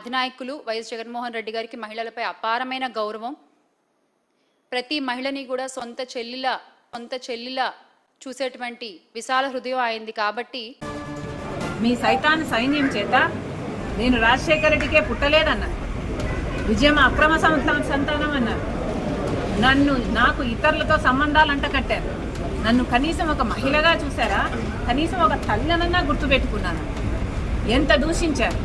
అధినాయకులు YS Jaganmohan Reddy గారికి మహిళలపై అపారమైన గౌరవం. ప్రతి మహిళని కూడా సొంత చెల్లిలా చూసేటువంటి విశాల హృదయం అయింది. కాబట్టి మీ సైతాన్ సైన్యం చేత నేను రాజశేఖర రెడ్డికే పుట్టలేదన్నారు. విజయం అక్రమ సంతానం అన్నారు. నాకు ఇతరులతో సంబంధాలు అంట కట్టారు. నన్ను కనీసం ఒక మహిళగా చూసారా? కనీసం ఒక తల్లనన్నా గుర్తుపెట్టుకున్నాను. ఎంత దూషించారు.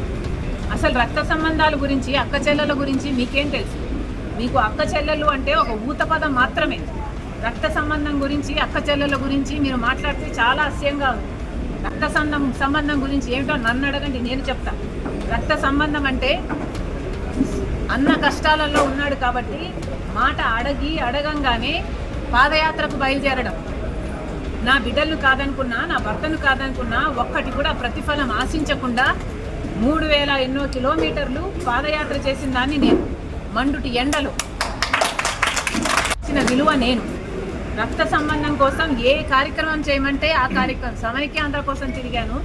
అసలు రక్త సంబంధాల గురించి, అక్క చెల్లెల గురించి మీకేం తెలుసు? మీకు అక్క చెల్లెలు అంటే ఒక ఊత పదం మాత్రమే. రక్త సంబంధం గురించి, అక్క చెల్లెల గురించి మీరు మాట్లాడితే చాలా అసహ్యంగా ఉంది. రక్త సంబంధం గురించి ఏమిటో నన్ను అడగండి, నేను చెప్తా. రక్త సంబంధం అంటే అన్న కష్టాలలో ఉన్నాడు కాబట్టి మాట అడగంగానే పాదయాత్రకు బయలుదేరడం. నా బిడ్డలను కాదనుకున్నా, నా భర్తను కాదనుకున్నా, ఒక్కటి కూడా ప్రతిఫలం ఆశించకుండా 3000 ఎన్నో కిలోమీటర్లు పాదయాత్ర చేసిన దాన్ని నేను. మండుటి ఎండలో ఇచ్చిన విలువ నేను. రక్త సంబంధం కోసం ఏ కార్యక్రమం చేయమంటే ఆ కార్యక్రమం. సమైక్యాంధ్ర కోసం తిరిగాను,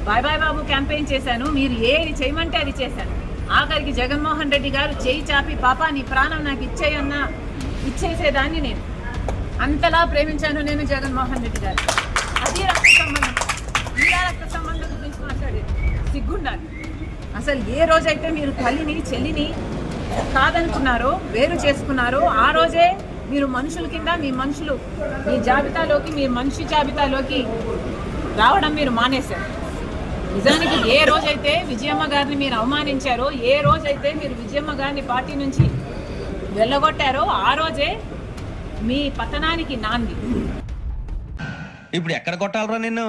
బాయ్ బాయ్ బాబు క్యాంపెయిన్ చేశాను. మీరు ఏది చేయమంటే అది చేశాను. ఆఖరికి జగన్మోహన్ రెడ్డి గారు చేయి చాపి పాపా నీ ప్రాణం నాకు ఇచ్చేయన్నా ఇచ్చేసేదాన్ని నేను. అంతలా ప్రేమించాను నేను జగన్మోహన్ రెడ్డి గారు. అది రక్త సంబంధం. ఇలా రక్త సంబంధం గురించి మాట్లాడేది సిగ్గుండాలి. అసలు ఏ రోజైతే మీరు తల్లిని చెల్లిని కాదనుకున్నారో, వేరు చేసుకున్నారో, ఆ రోజే మీరు మనుషుల కింద మీ జాబితాలోకి, మీ మనిషి జాబితాలోకి రావడం మీరు మానేశారు. నిజానికి ఏ రోజైతే విజయమ్మ గారిని మీరు అవమానించారో, ఏ రోజైతే మీరు విజయమ్మ గారిని పార్టీ నుంచి వెళ్ళగొట్టారో, ఆ రోజే మీ పతనానికి నాంది. ఇప్పుడు ఎక్కడ కొట్టాలరా నిన్ను?